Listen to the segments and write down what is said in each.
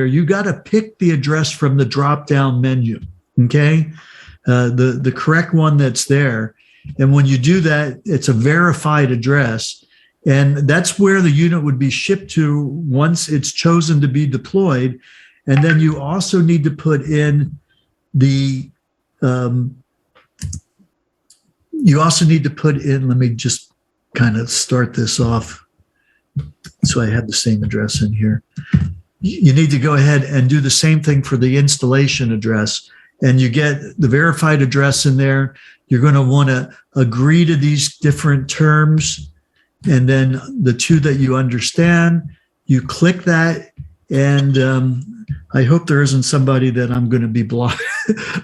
you got to pick the address from the drop-down menu, okay? The correct one that's there. And when you do that, it's a verified address. And that's where the unit would be shipped to once it's chosen to be deployed. And then you also need to put in let me just kind of start this off so I have the same address in here. You need to go ahead and do the same thing for the installation address, and you get the verified address in there. You're going to want to agree to these different terms, and then the two that you understand, you click that, and I hope there isn't somebody that I'm going to be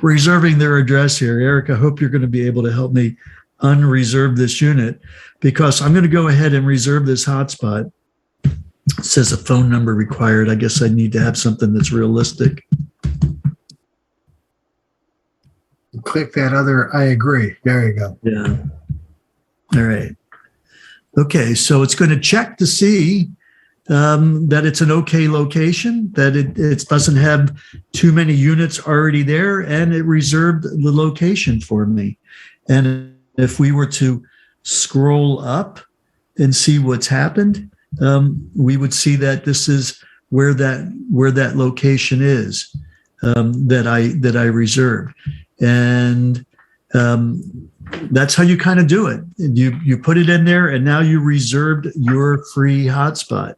reserving their address here. Eric, I hope you're going to be able to help me unreserve this unit, because I'm going to go ahead and reserve this hotspot. It says a phone number required. I guess I need to have something that's realistic. Click that other, I agree. There you go. Yeah. All right. Okay, so it's going to check to see that it's an okay location, that it doesn't have too many units already there, and it reserved the location for me. And if we were to scroll up and see what's happened, we would see that this is where that location is that I reserved. And that's how you kind of do it. You put it in there, and now you reserved your free hotspot.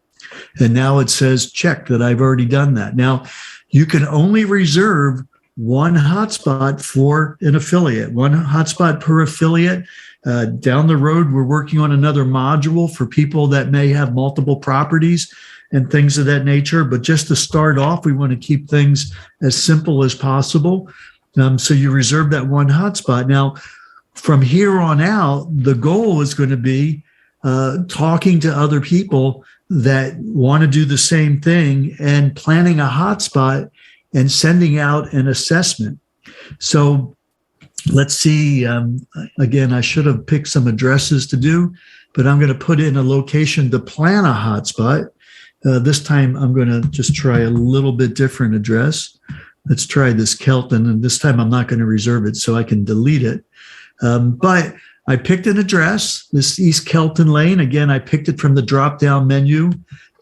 And now it says check that I've already done that. Now, you can only reserve one hotspot for an affiliate, one hotspot per affiliate. Down the road, we're working on another module for people that may have multiple properties and things of that nature. But just to start off, we want to keep things as simple as possible. So you reserve that one hotspot. Now, from here on out, the goal is going to be talking to other people that want to do the same thing and planning a hotspot and sending out an assessment. So let's see. Again, I should have picked some addresses to do, but I'm going to put in a location to plan a hotspot. This time I'm going to just try a little bit different address. Let's try this Kelton, and this time I'm not going to reserve it so I can delete it. But I picked an address, this East Kelton Lane. Again, I picked it from the drop-down menu.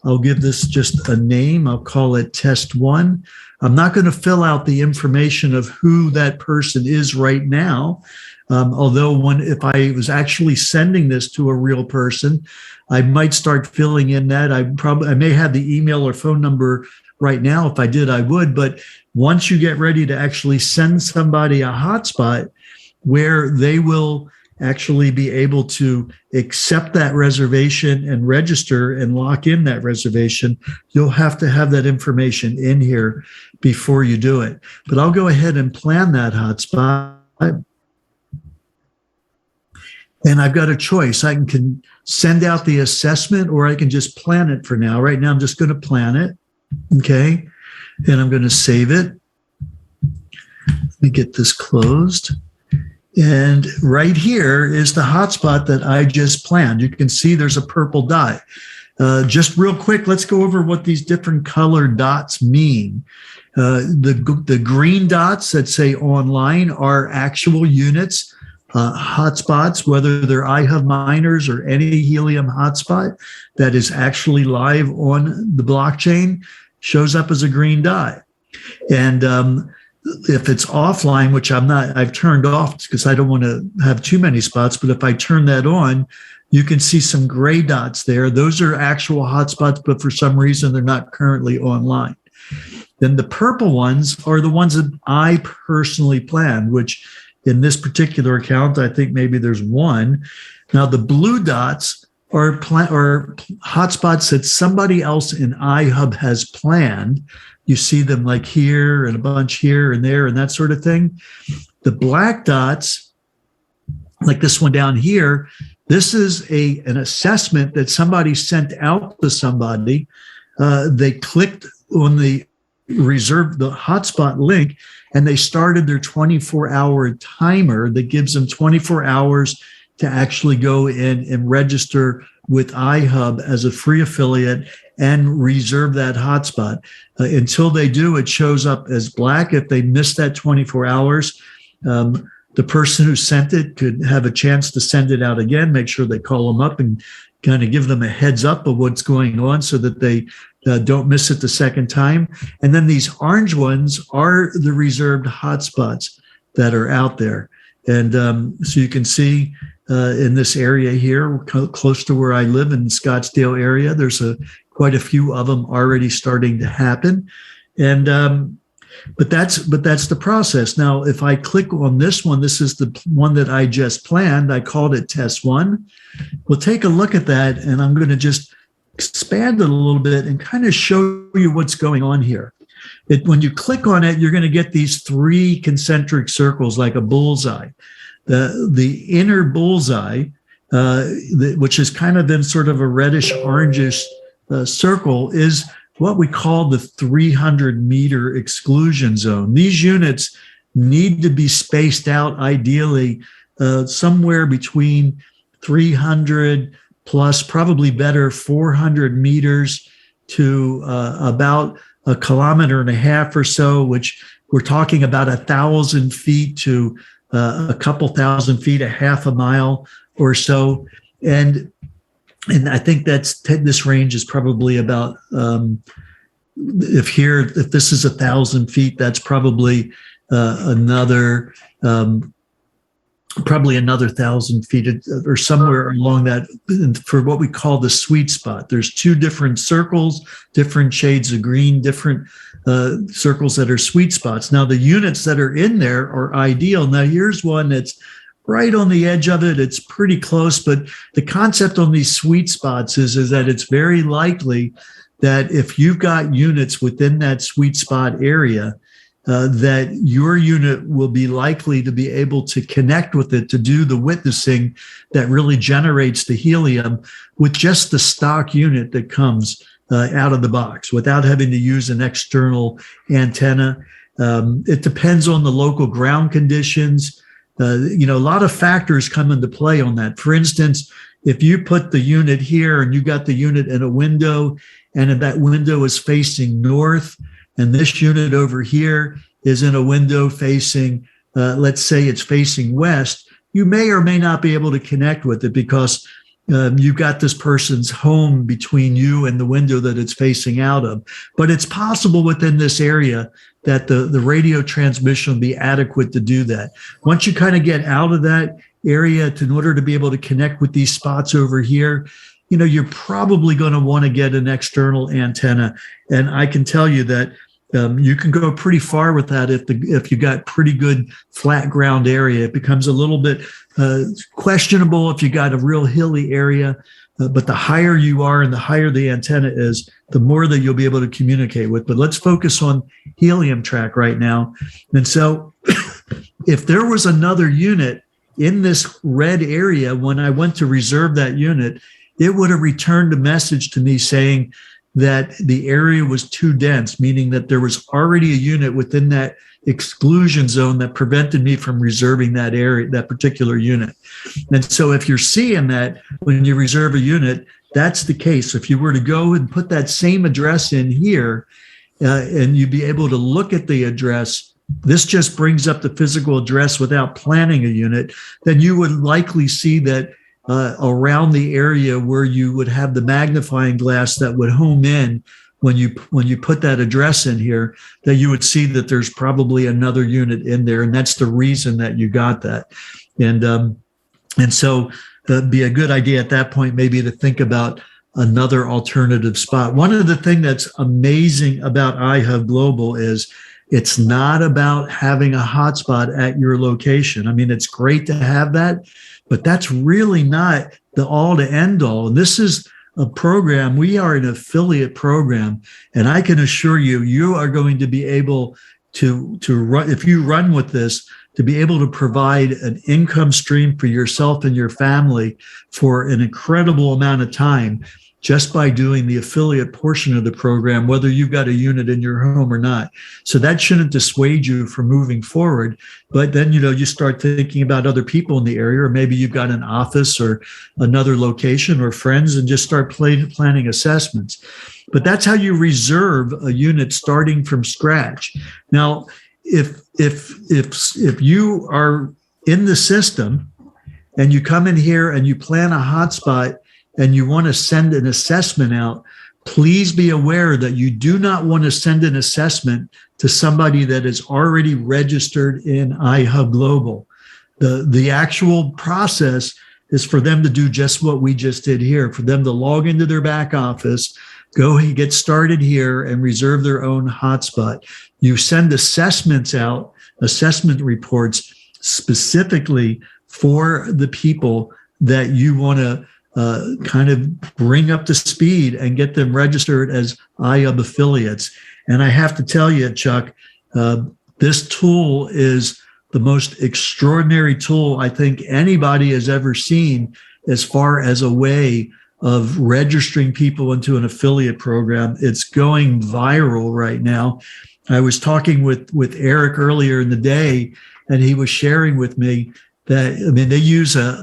I'll give this just a name. I'll call it Test 1. I'm not going to fill out the information of who that person is right now. Although if I was actually sending this to a real person, I might start filling in that. I may have the email or phone number right now. If I did, I would. But once you get ready to actually send somebody a hotspot where they will actually be able to accept that reservation and register and lock in that reservation, you'll have to have that information in here before you do it. But I'll go ahead and plan that hotspot. And I've got a choice. I can send out the assessment, or I can just plan it for now. Right now, I'm just going to plan it. Okay. And I'm going to save it. Let me get this closed. And right here is the hotspot that I just planned. You can see there's a purple dot. Just real quick, let's go over what these different colored dots mean. The green dots that say online are actual units, hotspots, whether they're iHub miners or any Helium hotspot that is actually live on the blockchain, shows up as a green dot. And if it's offline, which I've turned off because I don't want to have too many spots, but if I turn that on, you can see some gray dots there. Those are actual hotspots, but for some reason, they're not currently online. Then the purple ones are the ones that I personally planned, which in this particular account, I think maybe there's one. Now, the blue dots are hotspots that somebody else in iHub has planned. You see them like here and a bunch here and there and that sort of thing. The black dots, like this one down here, this is an assessment that somebody sent out to somebody. They clicked on the hotspot link, and they started their 24-hour timer that gives them 24 hours to actually go in and register with iHub as a free affiliate and reserve that hotspot. Until they do, it shows up as black. If they miss that 24 hours, the person who sent it could have a chance to send it out again, make sure they call them up and kind of give them a heads up of what's going on so that they don't miss it the second time. And then these orange ones are the reserved hotspots that are out there. And so you can see in this area here, close to where I live in the Scottsdale area, there's quite a few of them already starting to happen. And but that's the process. Now, if I click on this one, this is the one that I just planned. I called it test one. We'll take a look at that, and I'm going to just expand it a little bit and kind of show you what's going on here. When you click on it, you're going to get these 3 concentric circles like a bullseye. The inner bullseye, which is kind of in sort of a reddish orangish circle, is what we call the 300-meter exclusion zone. These units need to be spaced out ideally somewhere between 300 plus, probably better, 400 meters to about 1.5 kilometers or so, which we're talking about 1,000 feet to a couple thousand feet, a half a mile or so. And I think this range is probably about, if this is 1,000 feet, that's probably another 1,000 feet or somewhere along that for what we call the sweet spot. There's 2 different circles, different shades of green, different circles that are sweet spots. Now, the units that are in there are ideal. Now, here's one that's right on the edge of it. It's pretty close, but the concept on these sweet spots is that it's very likely that if you've got units within that sweet spot area, that your unit will be likely to be able to connect with it to do the witnessing that really generates the helium with just the stock unit that comes out of the box without having to use an external antenna. It depends on the local ground conditions. A lot of factors come into play on that. For instance, if you put the unit here and you got the unit in a window and if that window is facing north and this unit over here is in a window facing, let's say it's facing west, you may or may not be able to connect with it because you've got this person's home between you and the window that it's facing out of. But it's possible within this area that the radio transmission will be adequate to do that. Once you kind of get out of that area in order to be able to connect with these spots over here, you're probably going to want to get an external antenna. And I can tell you that you can go pretty far with that if you got pretty good flat ground area. It becomes a little bit questionable if you got a real hilly area. But the higher you are and the higher the antenna is, the more that you'll be able to communicate with. But let's focus on Helium Track right now. And so if there was another unit in this red area, when I went to reserve that unit, it would have returned a message to me saying that the area was too dense, meaning that there was already a unit within that exclusion zone that prevented me from reserving that area, that particular unit. And so if you're seeing that when you reserve a unit, that's the case. If you were to go and put that same address in here and you'd be able to look at the address, this just brings up the physical address without planning a unit, then you would likely see that around the area where you would have the magnifying glass that would home in when you put that address in here, that you would see that there's probably another unit in there, and that's the reason that you got that. And so it'd be a good idea at that point maybe to think about another alternative spot. One of the things that's amazing about iHub Global is it's not about having a hotspot at your location. I mean, it's great to have that, but that's really not the all to end all. And this is a program, we are an affiliate program, and I can assure you, you are going to be able to run, if you run with this, to be able to provide an income stream for yourself and your family for an incredible amount of time. just by doing the affiliate portion of the program, whether you've got a unit in your home or not. So that shouldn't dissuade you from moving forward. But then, you start thinking about other people in the area, or maybe you've got an office or another location or friends, and just start planning assessments. But that's how you reserve a unit starting from scratch. Now, if you are in the system and you come in here and you plan a hotspot and you want to send an assessment out, please be aware that you do not want to send an assessment to somebody that is already registered in iHub Global. The actual process is for them to do just what we just did here, for them to log into their back office, go get started here and reserve their own hotspot. You send assessments out, assessment reports specifically for the people that you want to kind of bring up to speed and get them registered as iHub affiliates. And I have to tell you, Chuck, this tool is the most extraordinary tool I think anybody has ever seen as far as a way of registering people into an affiliate program. It's going viral right now. I was talking with Eric earlier in the day, and he was sharing with me that,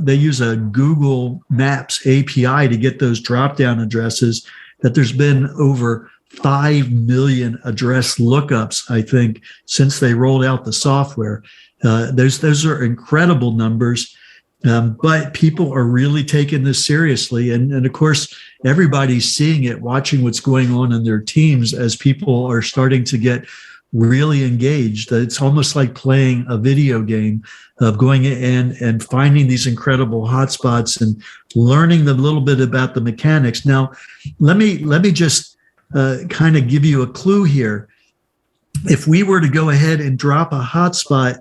they use a Google Maps API to get those drop-down addresses, that there's been over 5 million address lookups, I think, since they rolled out the software. Those are incredible numbers, but people are really taking this seriously. And of course, everybody's seeing it, watching what's going on in their teams as people are starting to get really engaged. It's almost like playing a video game of going in and finding these incredible hotspots and learning a little bit about the mechanics. Now, let me just kind of give you a clue here. If we were to go ahead and drop a hotspot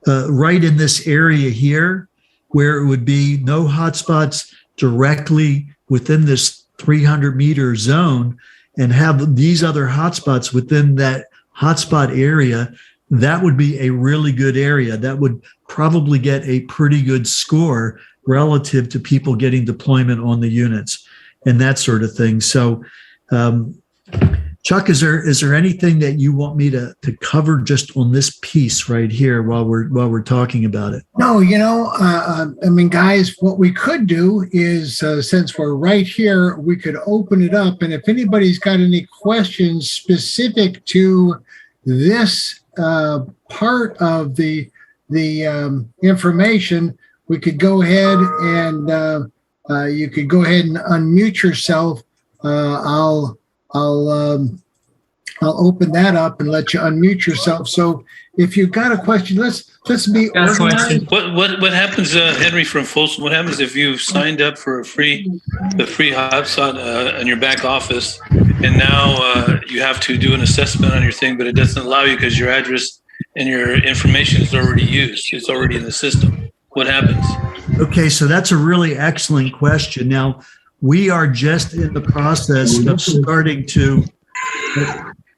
right in this area here, where it would be no hotspots directly within this 300-meter zone, and have these other hotspots within that hotspot area, that would be a really good area. That would probably get a pretty good score relative to people getting deployment on the units and that sort of thing. So, Chuck, is there anything that you want me to cover just on this piece right here while we're talking about it? No, guys, what we could do is, since we're right here, we could open it up. And if anybody's got any questions specific to this part of the information, we could go ahead and you could go ahead and unmute yourself. I'll open that up and let you unmute yourself. So if you've got a question, let's be organized. What happens, Henry from Folsom? What happens if you've signed up for the free hotspot in your back office, and now you have to do an assessment on your thing, but it doesn't allow you because your address and your information is already used. It's already in the system. What happens? Okay, so that's a really excellent question. Now, we are just in the process of starting to,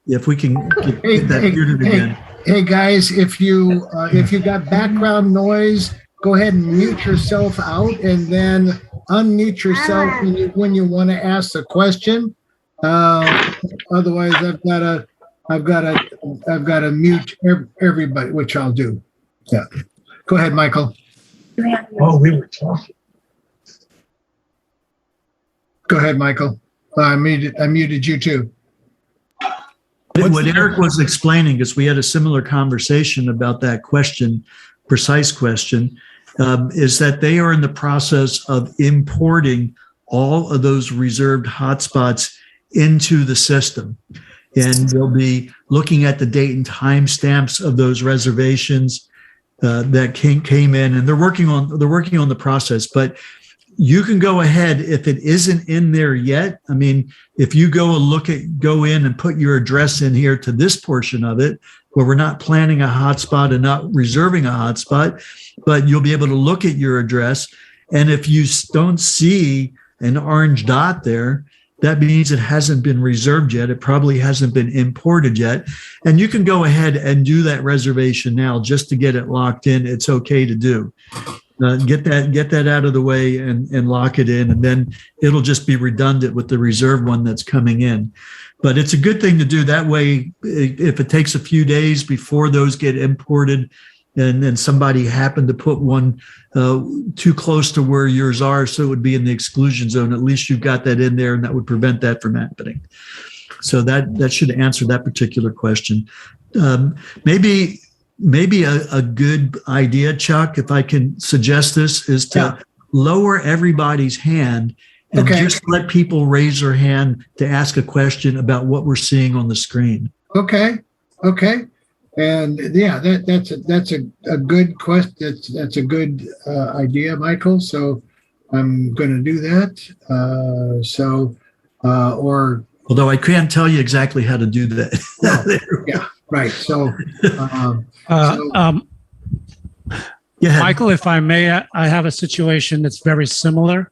if we can get that muted again. Hey guys, if you got background noise, go ahead and mute yourself out, and then unmute yourself when you want to ask the question. Otherwise, I've got to mute everybody, which I'll do. Yeah, go ahead, Michael. Oh, we were talking. Go ahead, Michael. I muted you too. What Eric was explaining, because we had a similar conversation about that question, precise question, is that they are in the process of importing all of those reserved hotspots into the system. And they'll be looking at the date and time stamps of those reservations that came in, and they're working on the process. But you can go ahead if it isn't in there yet. I mean, if you go in and put your address in here to this portion of it, where we're not planning a hotspot and not reserving a hotspot, but you'll be able to look at your address. And if you don't see an orange dot there, that means it hasn't been reserved yet. It probably hasn't been imported yet. And you can go ahead and do that reservation now just to get it locked in. It's okay to do. Get that out of the way and lock it in, and then it'll just be redundant with the reserve one that's coming in. But it's a good thing to do that way. If it takes a few days before those get imported, and then somebody happened to put one too close to where yours are, so it would be in the exclusion zone, at least you've got that in there, and that would prevent that from happening. So that should answer that particular question. Maybe a good idea, Chuck, if I can suggest this, is to lower everybody's hand and just let people raise their hand to ask a question about what we're seeing on the screen. Okay. And yeah, that's a good question. That's a good idea, Michael. So I'm going to do that. Although I can't tell you exactly how to do that. Yeah, right. So, Michael, if I may, I have a situation that's very similar.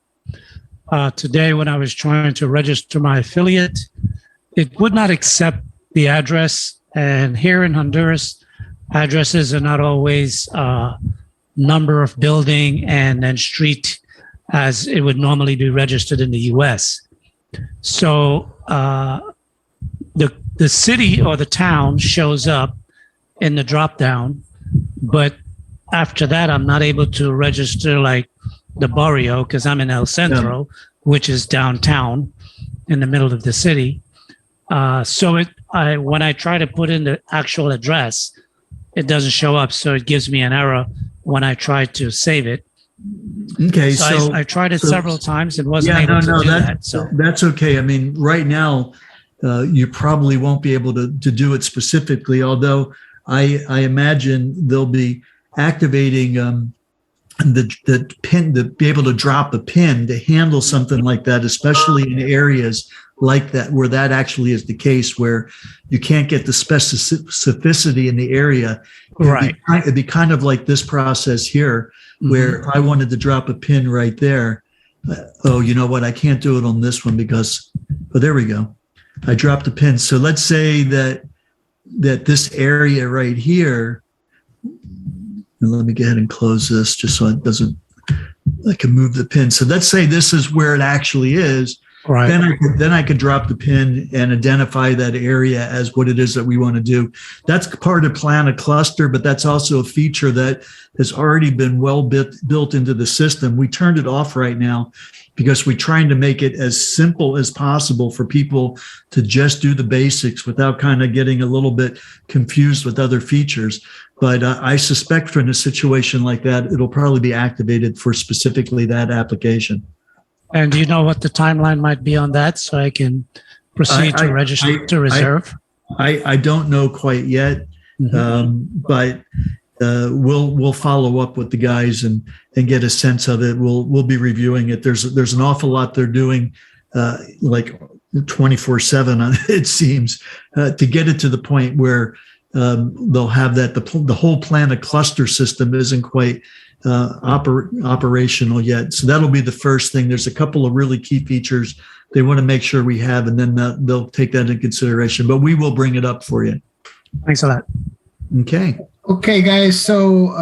Today, when I was trying to register my affiliate, it would not accept the address. And here in Honduras, addresses are not always number of building and then street as it would normally be registered in the U.S. So the city or the town shows up in the drop down, but after that, I'm not able to register like the barrio because I'm in El Centro, which is downtown in the middle of the city. So when I try to put in the actual address, it doesn't show up. So it gives me an error when I try to save it. Okay, so I tried it several times and wasn't able to do that. So that's okay. I mean, right now, you probably won't be able to do it specifically, although I imagine they'll be activating the pin to be able to drop a pin to handle something like that, especially in areas like that where that actually is the case, where you can't get the specificity in the area. Right. It'd be kind of like this process here, where I wanted to drop a pin right there. You know what? I can't do it on this one because, there we go. I dropped a pin. So let's say that this area right here, and let me go ahead and close this just so it doesn't, I can move the pin. So let's say this is where it actually is. Right. Then I could drop the pin and identify that area as what it is that we want to do. That's part of Plan a Cluster, but that's also a feature that has already been well built into the system. We turned it off right now because we're trying to make it as simple as possible for people to just do the basics without kind of getting a little bit confused with other features. But I suspect for in a situation like that, it'll probably be activated for specifically that application. And do you know what the timeline might be on that, so I can proceed to register to reserve? I don't know quite yet, but we'll follow up with the guys and get a sense of it. We'll be reviewing it. There's an awful lot they're doing, like 24/7. It seems to get it to the point where they'll have that the whole Plan a Cluster system isn't quite operational yet. So that'll be the first thing. There's a couple of really key features they want to make sure we have, and then they'll take that into consideration. But we will bring it up for you. Thanks a lot. Okay, guys. So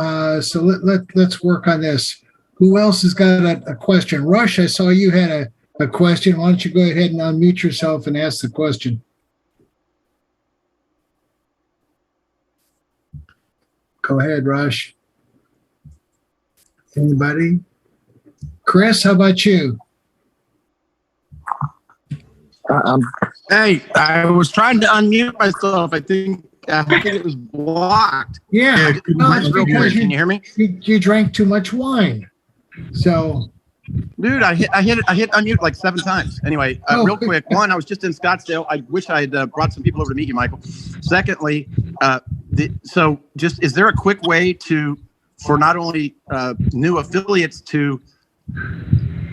let's work on this. Who else has got a question? Rush, I saw you had a question. Why don't you go ahead and unmute yourself and ask the question? Go ahead, Rush. Anybody? Chris, how about you? Hey, I was trying to unmute myself. I think it was blocked. Yeah. Real quick, can you hear me? You drank too much wine. So, dude, I hit unmute like 7 times. Anyway, real quick. One, I was just in Scottsdale. I wish I had brought some people over to meet you, Michael. Secondly, is there a quick way for not only new affiliates to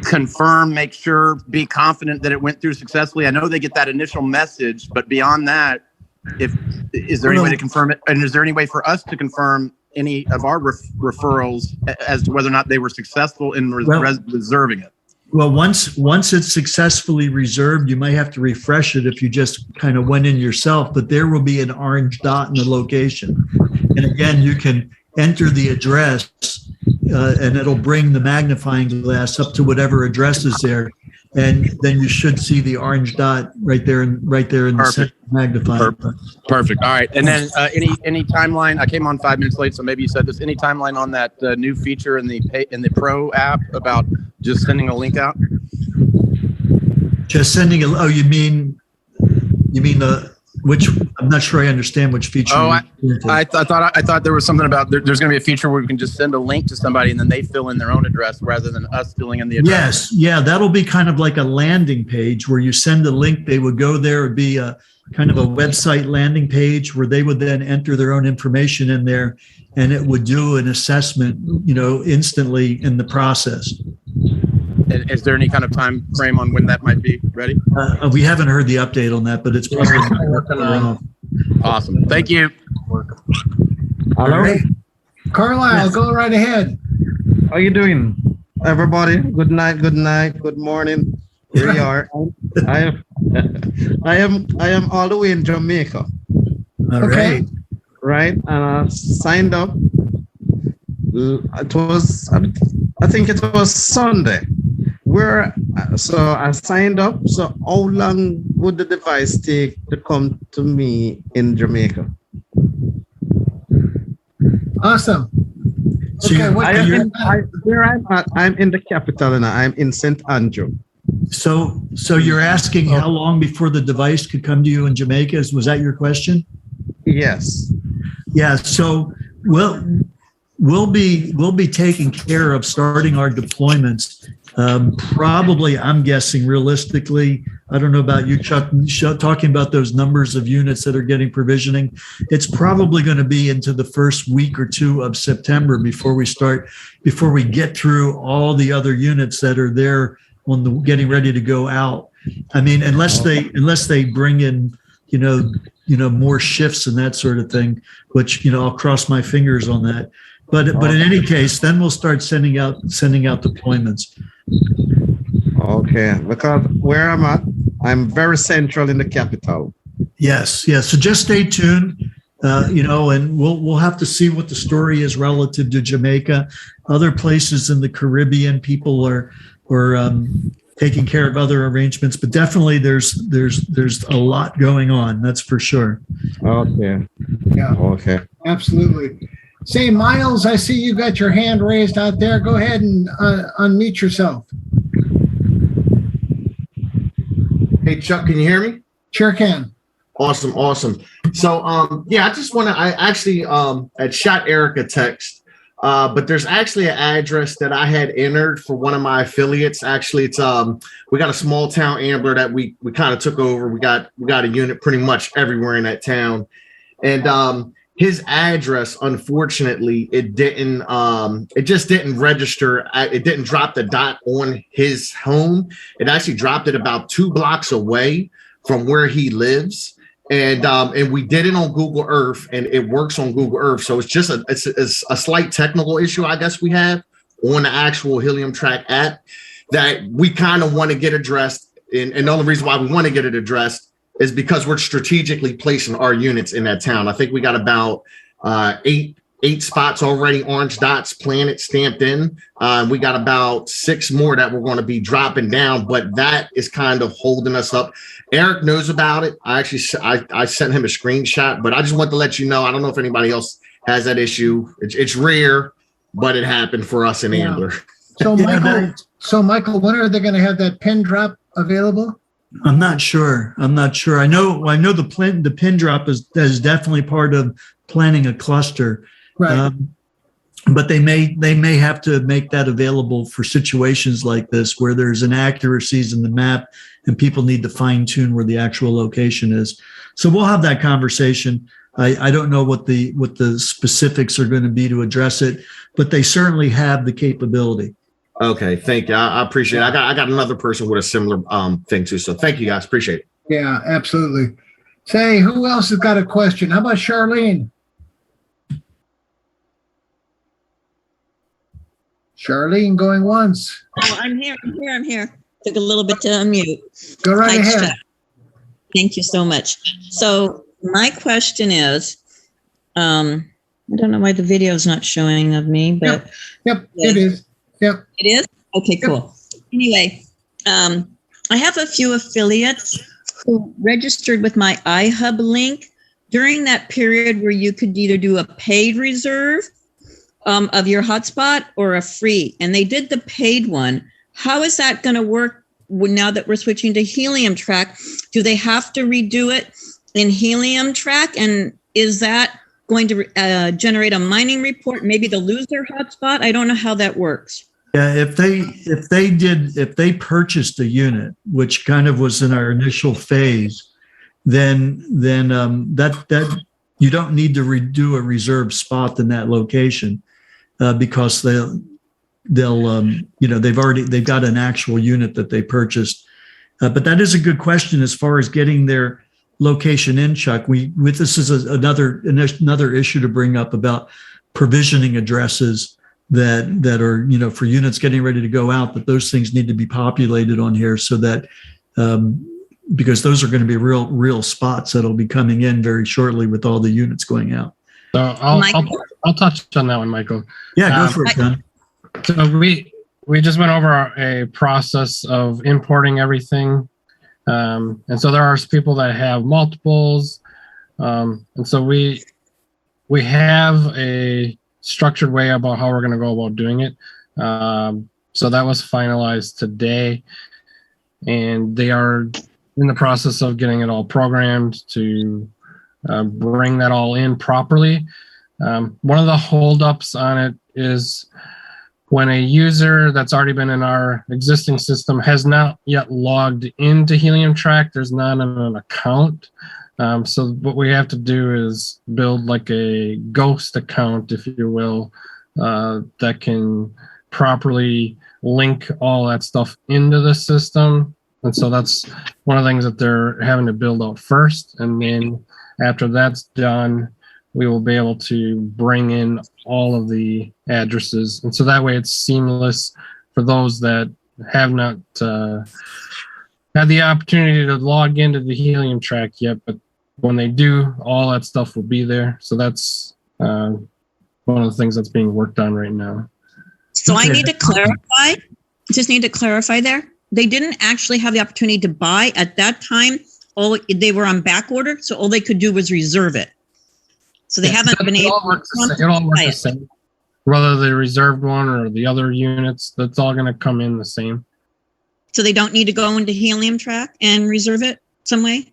confirm, make sure, be confident that it went through successfully? I know they get that initial message, but beyond that, is there any way to confirm it? And is there any way for us to confirm any of our referrals as to whether or not they were successful in reserving it? Well, once it's successfully reserved, you might have to refresh it if you just kind of went in yourself, but there will be an orange dot in the location. And again, you can enter the address and it'll bring the magnifying glass up to whatever address is there. And then you should see the orange dot right there in the center magnifying. Perfect. All right. And then any timeline? I came on 5 minutes late, so maybe you said this. Any timeline on that new feature in the Pro app about just sending a link out? Just sending a. Oh, you mean which? I'm not sure I understand which feature. Oh, I thought there was something about there's going to be a feature where we can just send a link to somebody and then they fill in their own address rather than us filling in the address. Yes, yeah, that'll be kind of like a landing page where you send a link. They would go there. It'd be a kind of a website landing page where they would then enter their own information in there, and it would do an assessment, instantly in the process. Is there any kind of time frame on when that might be ready? We haven't heard the update on that, but it's probably working on. Awesome. Thank you. Hello. Right. Carlisle, go right ahead. How you doing, everybody? Good night. Good morning. Here we are. I am all the way in Jamaica. All right. Right, and I signed up. I think it was Sunday. So I signed up. So how long would the device take to come to me in Jamaica? Awesome. So Okay, I'm in the capital and I'm in St. Andrew. So you're asking how long before the device could come to you in Jamaica? Was that your question? Yes. Yeah. So we'll be taking care of starting our deployments. Probably, I'm guessing realistically, I don't know about you, Chuck, talking about those numbers of units that are getting provisioning. It's probably going to be into the first week or two of September before we get through all the other units that are there on the getting ready to go out. I mean, unless they bring in, more shifts and that sort of thing, which, I'll cross my fingers on that. But in any case, then we'll start sending out deployments. Okay, because where I'm at, I'm very central in the capital. Yes. So just stay tuned, and we'll have to see what the story is relative to Jamaica. Other places in the Caribbean, people are taking care of other arrangements, but definitely there's a lot going on. That's for sure. Okay. Yeah. Okay. Absolutely. Say, Miles, I see you got your hand raised out there. Go ahead and unmute yourself. Hey, Chuck, can you hear me? Sure can. Awesome. So, I just want to, I actually had shot Eric a text, but there's actually an address that I had entered for one of my affiliates. Actually, it's, we got a small town Ambler that we kind of took over. We got a unit pretty much everywhere in that town. And, his address, unfortunately, it just didn't register. It didn't drop the dot on his home. It actually dropped it about 2 blocks away from where he lives. And we did it on Google Earth, and it works on Google Earth. So it's just a slight technical issue, I guess, we have on the actual Helium Track app that we kind of want to get addressed. And the only reason why we want to get it addressed is because we're strategically placing our units in that town. I think we got about eight spots already, orange dots, planet stamped in. We got about 6 more that we're going to be dropping down, but that is kind of holding us up. Eric knows about it. I sent him a screenshot, but I just want to let you know, I don't know if anybody else has that issue. It's rare, but it happened for us in Ambler. So Michael, when are they going to have that pin drop available? I'm not sure. I know the pin drop is definitely part of planning a cluster. Right. But they may have to make that available for situations like this where there's inaccuracies in the map and people need to fine tune where the actual location is. So we'll have that conversation. I don't know what the specifics are going to be to address it, but they certainly have the capability. Okay, thank you. I appreciate it. I got another person with a similar thing too. So thank you guys. Appreciate it. Yeah, absolutely. Say, who else has got a question? How about Charlene? Charlene going once. Oh, I'm here. Took a little bit to unmute. Go right ahead. Thank you so much. So my question is, I don't know why the video is not showing of me, but Yep, it is. Yep. it is? Okay, cool. Anyway, I have a few affiliates who registered with my iHub link during that period where you could either do a paid reserve of your hotspot or a free. And they did the paid one. How is that going to work now that we're switching to Helium Track? Do they have to redo it in Helium Track? And is that going to generate a mining report? Maybe they'll lose their hotspot. I don't know how that works. Yeah, if they purchased a unit, which kind of was in our initial phase, then that you don't need to redo a reserved spot in that location because they've got an actual unit that they purchased. But that is a good question as far as getting their location in, Chuck. This is another issue to bring up about provisioning addresses that are, for units getting ready to go out, that those things need to be populated on here so that, because those are going to be real spots that'll be coming in very shortly with all the units going out. So I'll touch on that one, Michael. Yeah, go for it, John. So we just went over a process of importing everything. And so there are people that have multiples. And so we have a structured way about how we're going to go about doing it. So that was finalized today, and they are in the process of getting it all programmed to bring that all in properly. One of the holdups on it is when a user that's already been in our existing system has not yet logged into Helium Track, there's not an account. So what we have to do is build like a ghost account, if you will, that can properly link all that stuff into the system. And so that's one of the things that they're having to build out first. And then after that's done, we will be able to bring in all of the addresses. And so that way it's seamless for those that have not had the opportunity to log into the Helium Track yet, but when they do, all that stuff will be there. So that's one of the things that's being worked on right now. So I need to clarify, just need to clarify there. They didn't actually have the opportunity to buy at that time. They were on back order, so all they could do was reserve it. So they haven't been able to it all works the same. Whether the reserved one or the other units, that's all going to come in the same. So they don't need to go into Helium Track and reserve it some way?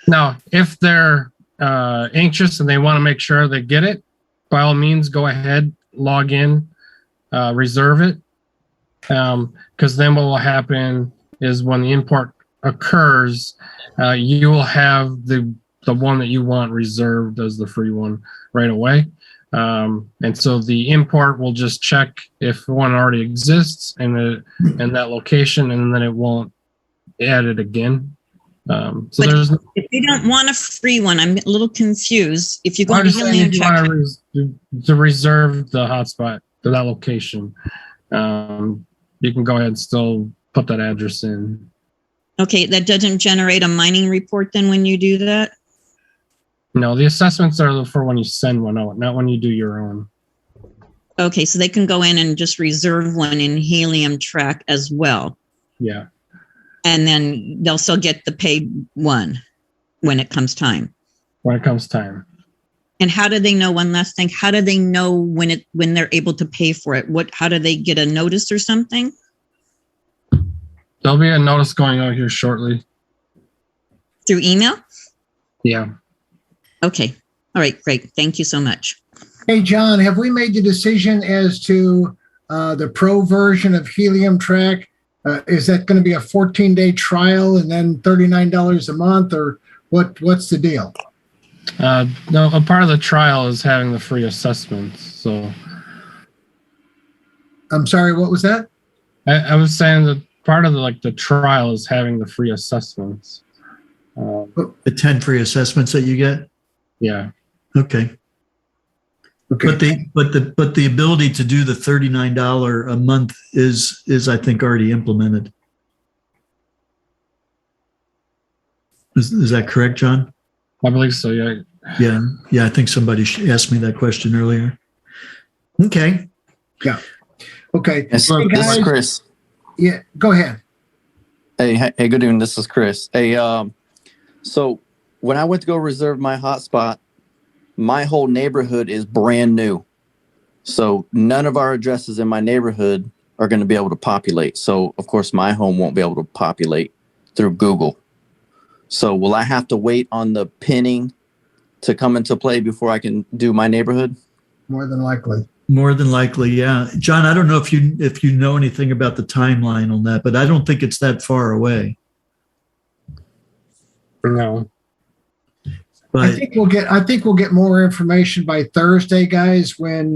Now, if they're anxious and they want to make sure they get it, by all means, go ahead, log in, reserve it. Because then what will happen is when the import occurs, you will have the one that you want reserved as the free one right away. And so the import will just check if one already exists in that location, and then it won't add it again. So there's, if you don't want a free one, I'm a little confused. If you go to Helium Track to reserve the hotspot to that location, you can go ahead and still put that address in. Okay, that doesn't generate a mining report then when you do that? No, the assessments are for when you send one out, not when you do your own. Okay, so they can go in and just reserve one in Helium Track as well. Yeah. And then they'll still get the paid one when it comes time. When it comes time. And how do they know, one last thing, how do they know when they're able to pay for it? How do they get a notice or something? There'll be a notice going out here shortly. Through email? Yeah. Okay. All right, great. Thank you so much. Hey, John, have we made the decision as to the pro version of Helium Track? Is that going to be a 14-day trial and then $39 a month, or what's the deal? No, a part of the trial is having the free assessments. So I'm sorry, what was that? I was saying that part of the trial is having the free assessments. The 10 free assessments that you get? Yeah. Okay. Okay. But the ability to do the $39 a month is I think already implemented. Is that correct, John? I believe so. Yeah. Yeah. Yeah. I think somebody asked me that question earlier. Okay. Yeah. Okay. This Hey, is guys. Chris. Yeah, go ahead. Hey, good evening. This is Chris. Hey, so when I went to go reserve my hotspot, my whole neighborhood is brand new. So none of our addresses in my neighborhood are going to be able to populate. So of course my home won't be able to populate through Google. So will I have to wait on the pinning to come into play before I can do my neighborhood? More than likely. More than likely, yeah. John, I don't know if you know anything about the timeline on that, but I don't think it's that far away. No. But I think we'll get more information by Thursday, guys, when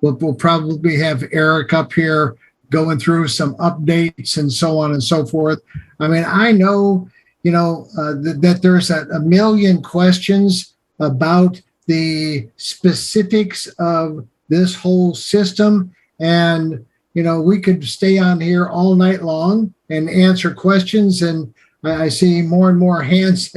we'll probably have Eric up here going through some updates and so on and so forth. I mean, I know, that there's a million questions about the specifics of this whole system. And, we could stay on here all night long and answer questions. And I see more and more hands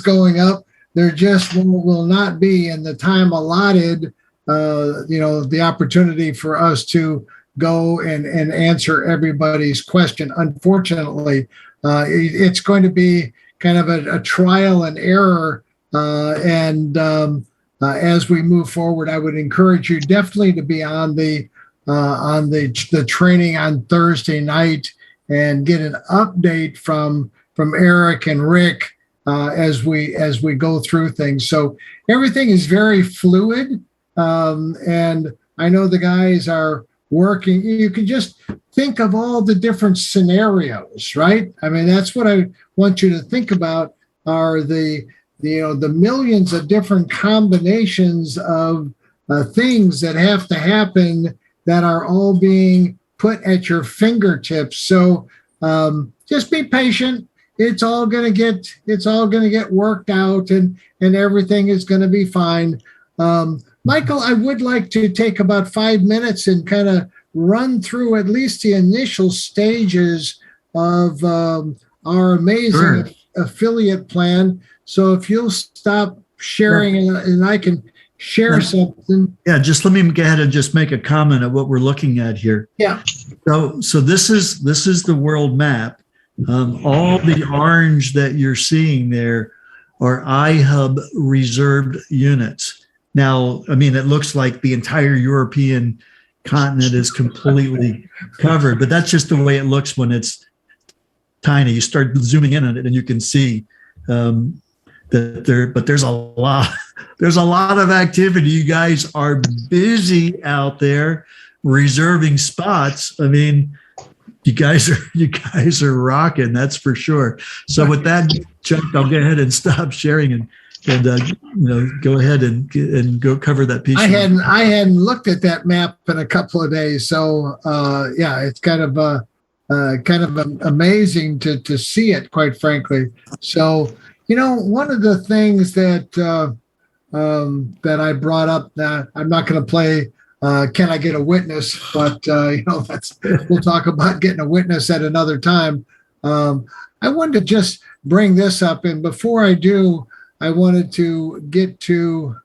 going up. There just will not be in the time allotted, the opportunity for us to go and answer everybody's question. Unfortunately, it's going to be kind of a trial and error. As we move forward, I would encourage you definitely to be on the training on Thursday night and get an update from Eric and Rick as we go through things. So everything is very fluid, and I know the guys are working. You can just think of all the different scenarios, right? I mean, that's what I want you to think about are the millions of different combinations of things that have to happen that are all being put at your fingertips. So just be patient. It's all going to get worked out, and everything is going to be fine. Michael, I would like to take about 5 minutes and kind of run through at least the initial stages of our amazing affiliate plan. So if you'll stop sharing and I can share something. Yeah, just let me go ahead and just make a comment of what we're looking at here. Yeah. So this is the world map. All the orange that you're seeing there are iHub reserved units. Now, I mean, it looks like the entire European continent is completely covered, but that's just the way it looks when it's tiny. You start zooming in on it and you can see but there's a lot of activity. You guys are busy out there reserving spots. I mean, you guys are rocking, that's for sure. So with that, Chuck, I'll go ahead and stop sharing and go ahead and go cover that piece. I hadn't looked at that map in a couple of days, so it's kind of amazing to see it, quite frankly. So one of the things that I brought up, that I'm not going to play Can I Get a Witness, but we'll talk about getting a witness at another time. I wanted to just bring this up, and before I do, I wanted to get to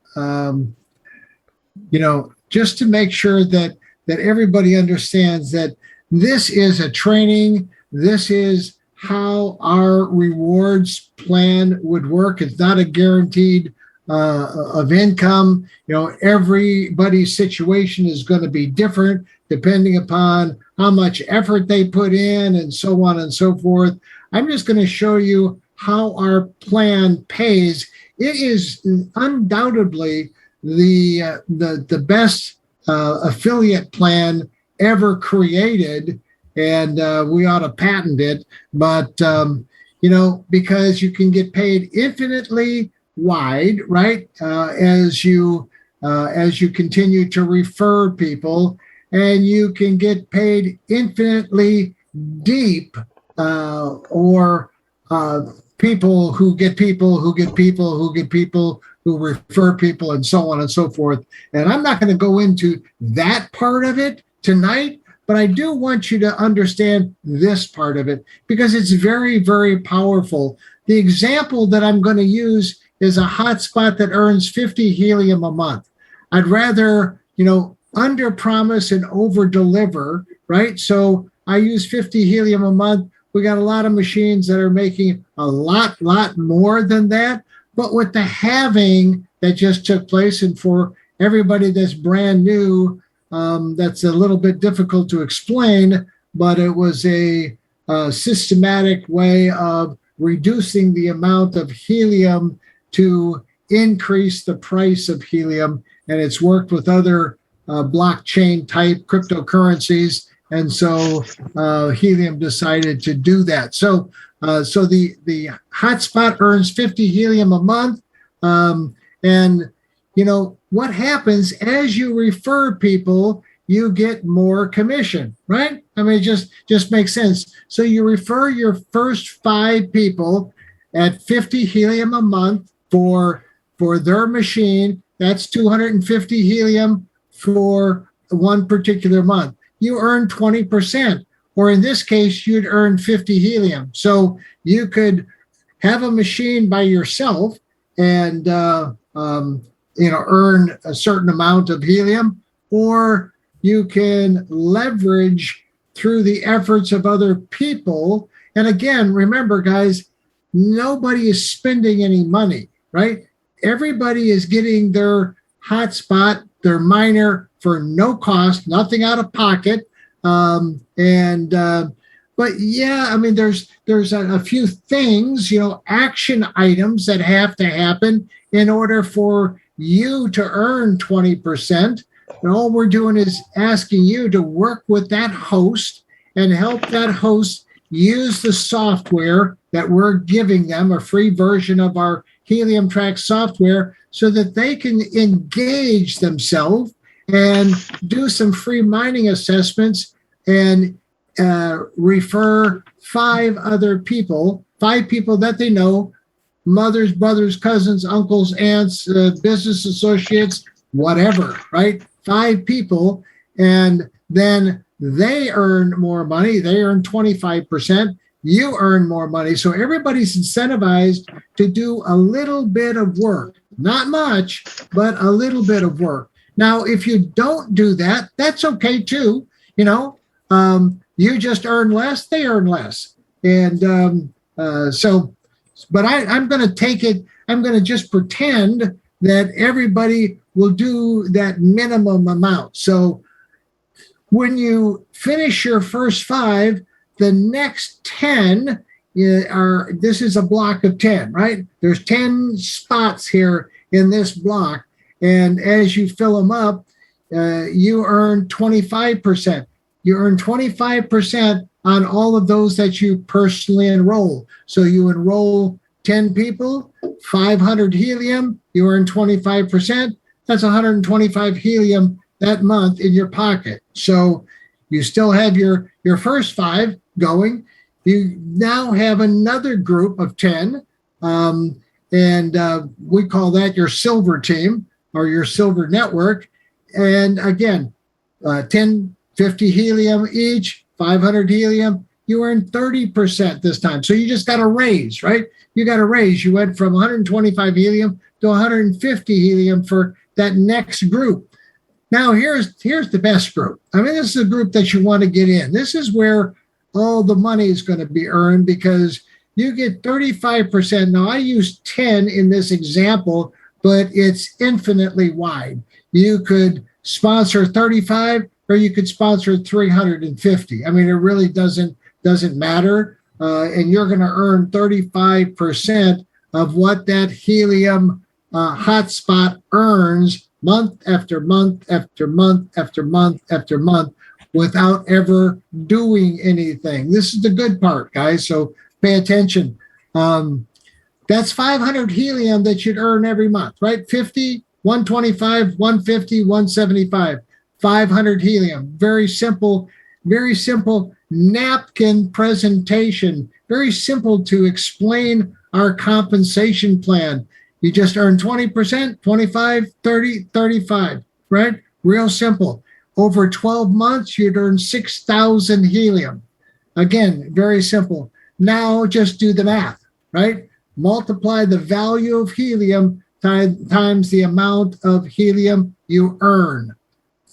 just to make sure that everybody understands that this is a training. This is how our rewards plan would work. It's not a guaranteed of income. Everybody's situation is going to be different depending upon how much effort they put in and so on and so forth. I'm just going to show you how our plan pays. It is undoubtedly the best affiliate plan ever created, and we ought to patent it. But because you can get paid infinitely wide, right? As you continue to refer people, and you can get paid infinitely deep, or people who get people who get people who get people who refer people, and so on and so forth. And I'm not going to go into that part of it tonight, but I do want you to understand this part of it because it's very, very powerful. The example that I'm going to use is a hotspot that earns 50 helium a month. I'd rather, under promise and over deliver, right? So I use 50 helium a month. We got a lot of machines that are making a lot more than that. But with the halving that just took place, and for everybody that's brand new, that's a little bit difficult to explain, but it was a systematic way of reducing the amount of helium to increase the price of helium. And it's worked with other blockchain type cryptocurrencies. And so Helium decided to do that. So the hotspot earns 50 helium a month. And what happens as you refer people, you get more commission, right? I mean, it just makes sense. So you refer your first 5 people at 50 helium a month for their machine. That's 250 helium for one particular month. You earn 20%, or in this case, you'd earn 50 helium. So you could have a machine by yourself and earn a certain amount of helium, or you can leverage through the efforts of other people. And again, remember, guys, nobody is spending any money, right? Everybody is getting their hotspot, their miner for no cost, nothing out of pocket. But yeah, I mean, there's a few things, action items that have to happen in order for you to earn 20%. And all we're doing is asking you to work with that host and help that host use the software that we're giving them, a free version of our Helium Track software, so that they can engage themselves and do some free mining assessments and refer 5 other people, 5 people that they know, mothers, brothers, cousins, uncles, aunts, business associates, whatever, right? 5 people, and then they earn more money. They earn 25%. You earn more money. So everybody's incentivized to do a little bit of work, not much, but a little bit of work. Now, if you don't do that, that's okay too. You just earn less, they earn less. And but I'm going to take it, I'm going to just pretend that everybody will do that minimum amount. So when you finish your first 5, the next 10 this is a block of 10, right? There's 10 spots here in this block. And as you fill them up, you earn 25%. You earn 25% on all of those that you personally enroll. So you enroll 10 people, 500 helium, you earn 25%. That's 125 helium that month in your pocket. So you still have your first 5 going. You now have another group of 10, and we call that your silver team or your silver network. And again, 10, 50 helium each, 500 helium, you earn 30% this time. So you just got a raise, right? You got a raise. You went from 125 helium to 150 helium for that next group. Now, here's the best group. I mean, this is a group that you want to get in. This is where all the money is going to be earned, because you get 35%. Now, I use 10 in this example, but it's infinitely wide. You could sponsor 35, or you could sponsor 350. I mean, it really doesn't matter. And you're going to earn 35% of what that helium hotspot earns month after month after month after month after month without ever doing anything. This is the good part, guys. So pay attention. That's 500 helium that you'd earn every month, right? 50, 125, 150, 175, 500 helium. Very simple napkin presentation. Very simple to explain our compensation plan. You just earn 20%, 25, 30, 35, right? Real simple. Over 12 months, you'd earn 6,000 helium. Again, very simple. Now just do the math, right? multiply the value of helium times the amount of helium you earn.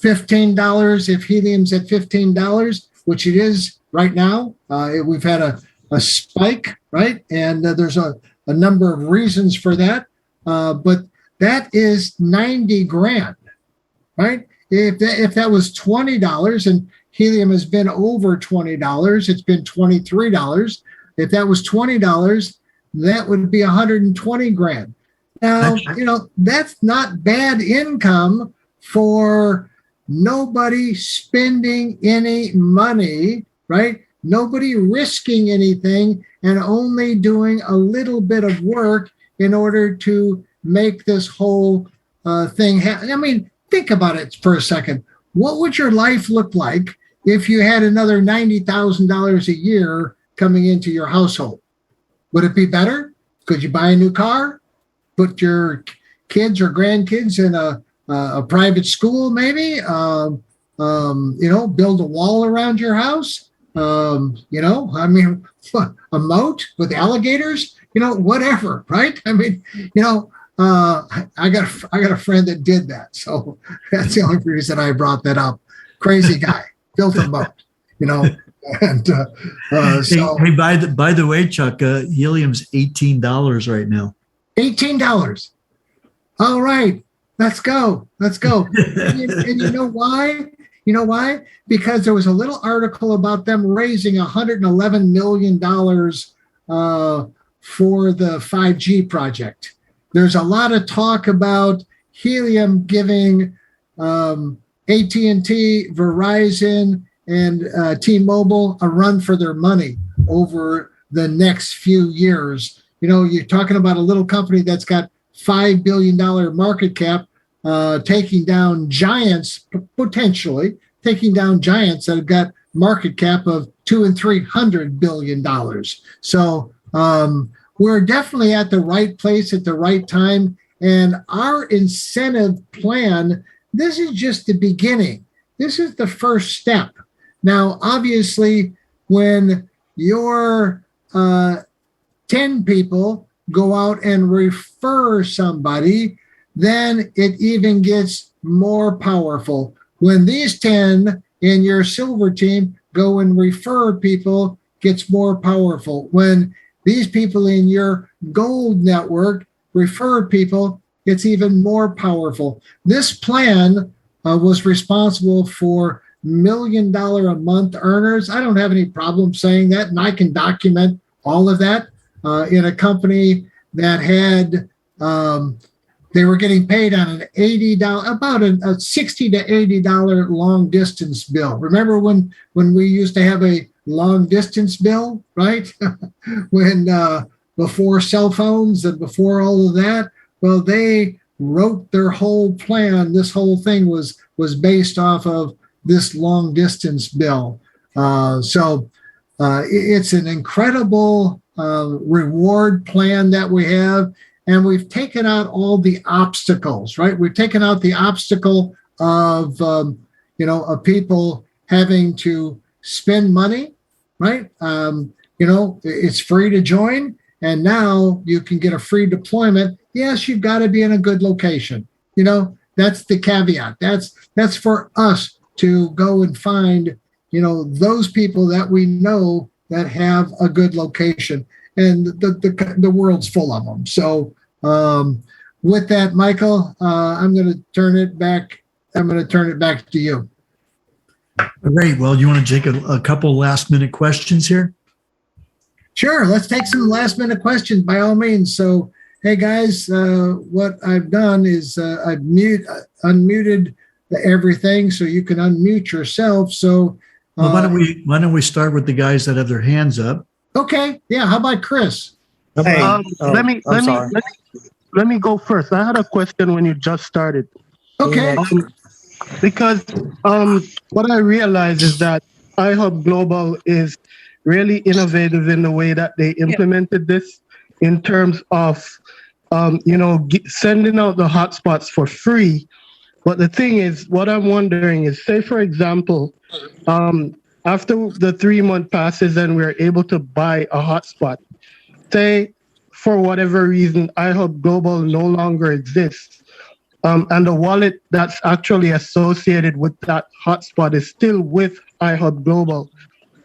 $15 if helium's at $15, which it is right now. We've had a spike, right? And there's a number of reasons for that. But that is 90 grand, right? If that was $20 and helium has been over $20, it's been $23. If that was $20, that would be 120 grand. Now, that's not bad income for nobody spending any money, right? Nobody risking anything and only doing a little bit of work in order to make this whole thing happen. I mean, think about it for a second. What would your life look like if you had another $90,000 a year coming into your household? Would it be better? Could you buy a new car? Put your kids or grandkids in a private school, maybe? Build a wall around your house? A moat with alligators? Whatever, right? I mean, I got a friend that did that, so that's the only reason I brought that up. Crazy guy, built a boat, and hey, by the way, Chuck, helium's $18 right now. $18. All right, let's go. And you know why? You know why? Because there was a little article about them raising $111 million for the 5G project. There's a lot of talk about helium giving AT&T, Verizon, and T-Mobile a run for their money over the next few years. You're talking about a little company that's got $5 billion market cap, taking down giants, potentially taking down giants that have got market cap of $200 and $300 billion. So we're definitely at the right place at the right time. And our incentive plan, this is just the beginning. This is the first step. Now, obviously, when your 10 people go out and refer somebody, then it even gets more powerful. When these 10 in your silver team go and refer people, gets more powerful. When these people in your gold network refer people, it's even more powerful. This plan was responsible for $1 million a month earners. I don't have any problem saying that, and I can document all of that in a company that had, they were getting paid on an $80, about a $60 to $80 long distance bill. Remember when we used to have a long distance bill, right? When before cell phones and before all of that, well, they wrote their whole plan. This whole thing was based off of this long distance bill. So it's an incredible reward plan that we have. And we've taken out all the obstacles, right? We've taken out the obstacle of, of people having to spend money, right? It's free to join. And now you can get a free deployment. Yes, you've got to be in a good location. That's the caveat. That's for us to go and find, those people that we know that have a good location. And the world's full of them. So with that, Michael, I'm going to turn it back. To you. Great. Well, you want to take a couple last minute questions here? Sure. Let's take some last minute questions by all means. So, hey guys, what I've done is I've unmuted everything so you can unmute yourself. So well, why don't we start with the guys that have their hands up? Okay. Yeah. How about Chris? Hey, let me go first. I had a question when you just started. Okay. Because what I realized is that iHub Global is really innovative in the way that they implemented this in terms of, sending out the hotspots for free. But the thing is, what I'm wondering is, say, for example, after the 3 month passes and we're able to buy a hotspot, say for whatever reason, iHub Global no longer exists, and the wallet that's actually associated with that hotspot is still with iHub Global,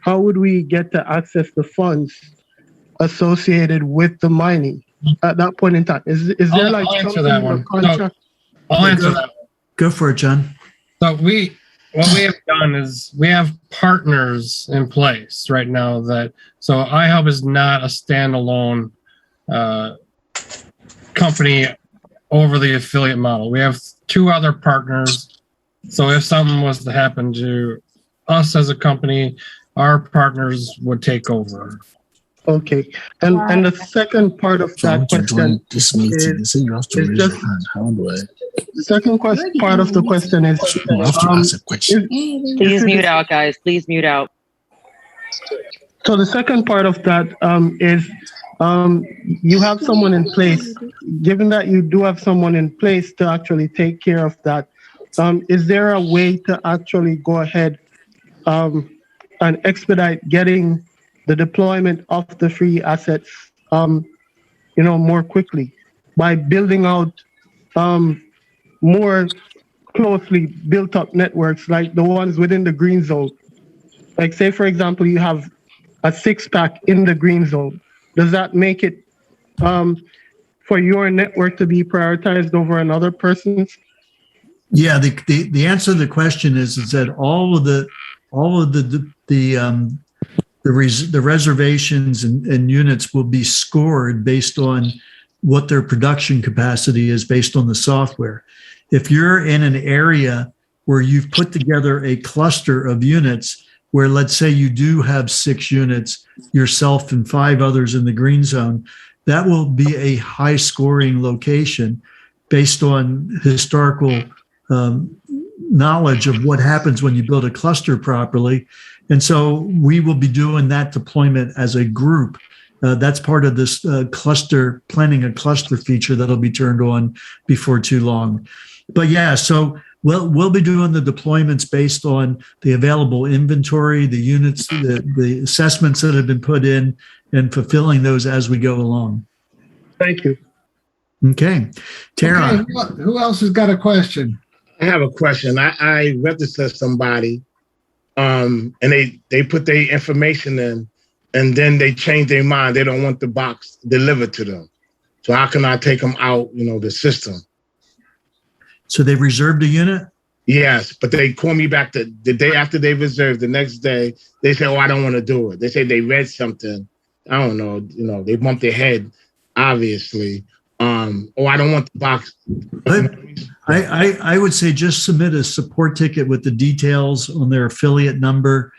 how would we get to access the funds associated with the mining at that point in time? Is there like I'll answer something that in the one. contract? I'll answer that. Go for it, John. So what we have done is we have partners in place right now so iHub is not a standalone company over the affiliate model. We have 2 other partners. So if something was to happen to us as a company, our partners would take over. Okay. And the second part of that question the second part of the question is please mute out, guys. Please mute out. So the second part of that is you have someone in place. Given that you do have someone in place to actually take care of that, is there a way to actually go ahead and expedite getting the deployment of the free assets, more quickly by building out more closely built up networks like the ones within the green zone? Like say, for example, you have a 6-pack in the green zone. Does that make it for your network to be prioritized over another person's? Yeah, the answer to the question is that all of the reservations and units will be scored based on what their production capacity is based on the software. If you're in an area where you've put together a cluster of units where, let's say, you do have 6 units, yourself and 5 others in the green zone, that will be a high scoring location based on historical knowledge of what happens when you build a cluster properly. And so we will be doing that deployment as a group. That's part of this cluster, planning a cluster feature that'll be turned on before too long. But yeah, so we'll be doing the deployments based on the available inventory, the units, the assessments that have been put in, and fulfilling those as we go along. Thank you. Okay. Tara. Okay, who else has got a question? I have a question. I registered somebody, and they put their information in, and then they change their mind. They don't want the box delivered to them. So how can I take them out, the system? So they reserved a unit? Yes, but they call me back the day after they reserved. The next day, they say, "Oh, I don't want to do it." They say they read something. I don't know. They bump their head, obviously. "Oh, I don't want the box." I would say just submit a support ticket with the details on their affiliate number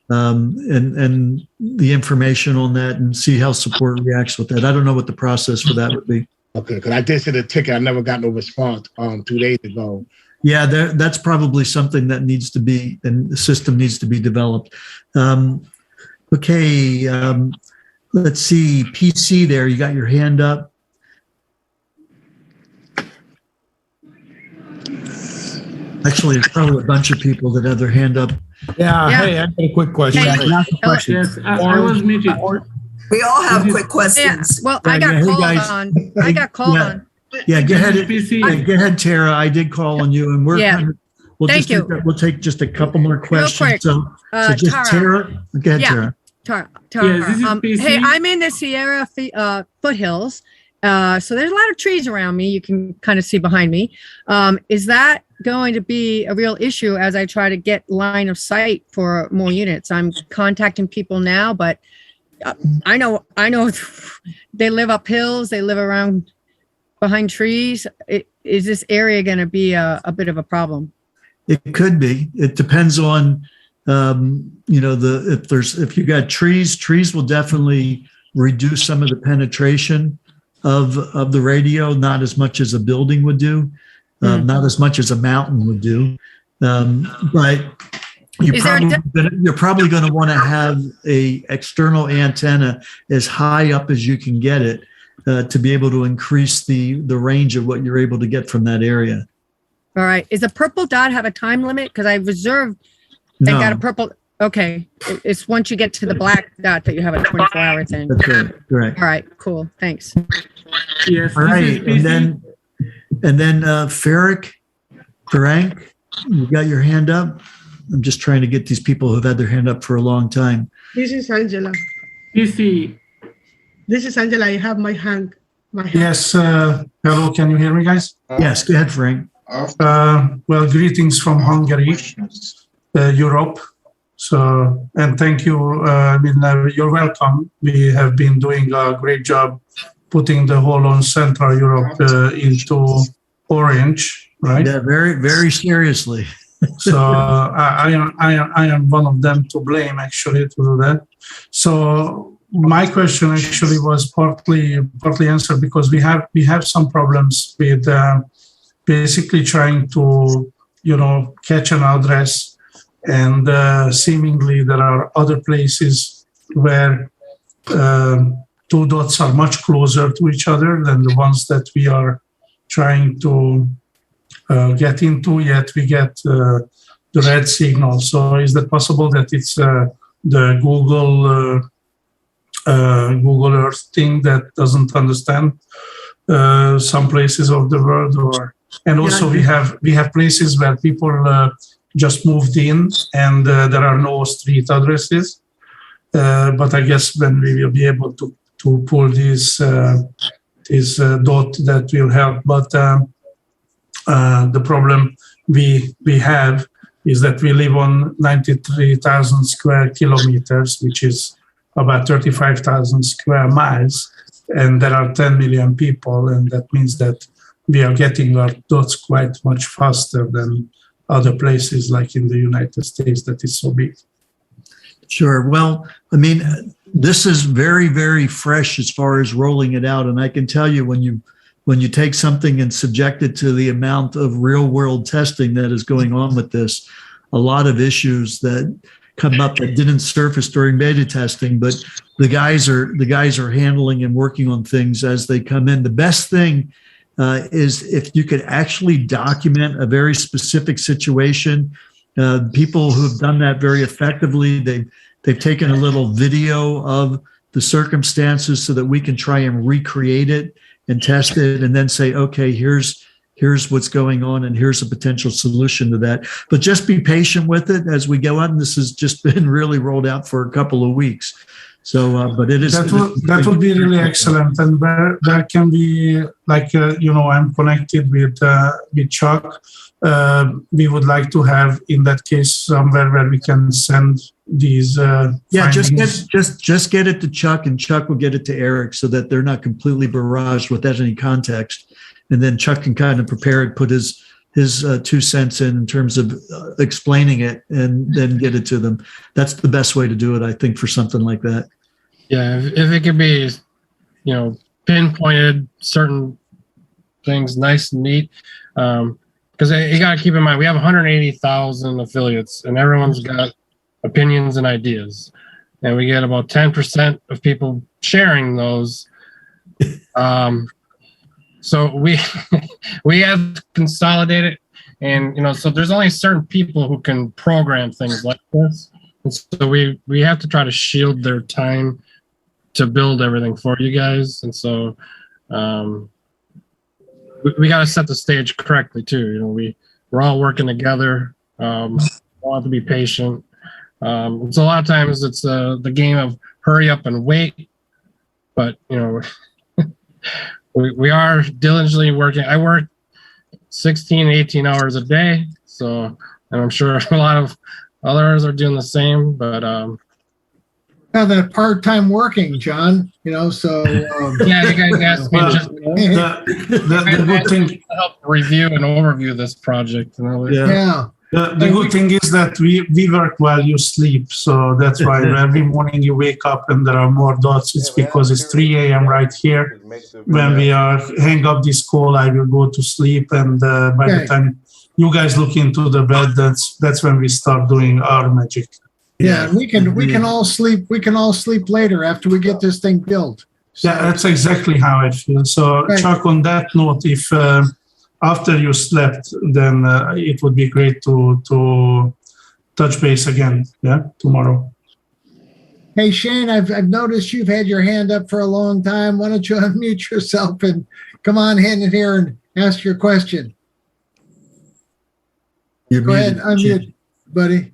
and the information on that, and see how support reacts with that. I don't know what the process for that would be. Okay, because I did send a ticket. I never got no response 2 days ago. Yeah, that's probably something that needs to be, and the system needs to be developed. Okay, let's see. PC there, you got your hand up. Actually, there's probably a bunch of people that have their hand up. Yeah. Hey, I got a quick question. Hey. Yes, I was muted. We all have quick questions. Yeah. Well, I got called on. I got called on. Yeah, go ahead, Tara. I did call on you, and we're we'll take just a couple more questions. Real quick. So just Tara. Go ahead, Tara. Tara. Hey, I'm in the Sierra foothills. So there's a lot of trees around me. You can kind of see behind me. Is that going to be a real issue as I try to get line of sight for more units? I'm contacting people now, but I know they live up hills. They live around behind trees. Is this area going to be a bit of a problem? It could be. It depends on, if you got trees will definitely reduce some of the penetration of the radio, not as much as a building would do, not as much as a mountain would do. But you're probably going to want to have a external antenna as high up as you can get it to be able to increase the range of what you're able to get from that area. All right. Is a purple dot have a time limit? Because I reserved No. and got a purple. Okay. It's once you get to the black dot that you have a 24-hour thing. That's right. Correct. All right, cool. Thanks. Yes. All this right. is PC. And then Farrick, you got your hand up? I'm just trying to get these people who've had their hand up for a long time. This is Angela. PC. This is Angela. I have my hand. Yes. Hello. Can you hear me, guys? Yes. Go ahead, Frank. Well, greetings from Hungary, Europe. So, and thank you. You're welcome. We have been doing a great job putting the whole on Central Europe into orange, right? Yeah, very, very seriously. So I am one of them to blame, actually, to do that. So my question actually was partly answered, because we have some problems with basically trying to catch an address, and seemingly there are other places where 2 dots are much closer to each other than the ones that we are trying to get into, yet we get the red signal. So is that possible that it's the Google Earth thing that doesn't understand some places of the world? And also we have places where people just moved in, and there are no street addresses. But I guess when we will be able to pull this dot, that will help. But the problem we have is that we live on 93,000 square kilometers, which is about 35,000 square miles, and there are 10 million people, and that means that we are getting our dots quite much faster than other places like in the United States that is so big. Sure. Well, I mean, this is very, very fresh as far as rolling it out. And I can tell you, when you take something and subject it to the amount of real world testing that is going on with this, a lot of issues that come up that didn't surface during beta testing, but the guys are handling and working on things as they come in. The best thing is if you could actually document a very specific situation. People who have done that very effectively, they've taken a little video of the circumstances so that we can try and recreate it and test it, and then say, okay, here's what's going on, and here's a potential solution to that. But just be patient with it as we go on. This has just been really rolled out for a couple of weeks. So, but it is that would be really excellent, and there can be like I'm connected with Chuck. We would like to have, in that case, somewhere where we can send these. Just get it to Chuck, and Chuck will get it to Eric, so that they're not completely barraged without any context. And then Chuck can kind of prepare it, put his 2 cents in terms of explaining it, and then get it to them. That's the best way to do it, I think, for something like that. Yeah, if it could be, pinpointed certain things, nice and neat. Because you got to keep in mind, we have 180,000 affiliates, and everyone's got opinions and ideas, and we get about 10% of people sharing those. So we have to consolidate it, and so there's only certain people who can program things like this, and so we have to try to shield their time to build everything for you guys, and so we got to set the stage correctly too. We're all working together. We all have to be patient. So a lot of times it's the game of hurry up and wait, but we are diligently working. I work 16, 18 hours a day, and I'm sure a lot of others are doing the same, but that part-time working, John, so yeah, you guys asked me the good thing to help review and overview this project. Yeah. The good thing is that we work while you sleep, so that's why every morning you wake up and there are more dots. It's because it's 3 a.m. right here. When we hang up this call, I will go to sleep, and by the time you guys look into the bed, that's when we start doing our magic. Yeah, we can all sleep. We can all sleep later after we get this thing built. So. Yeah, that's exactly how I feel. So, Chuck, on that note, if after you slept, then it would be great to touch base again. Yeah, tomorrow. Hey, Shane, I've noticed you've had your hand up for a long time. Why don't you unmute yourself and come on in here and ask your question? Go ahead, unmute, buddy.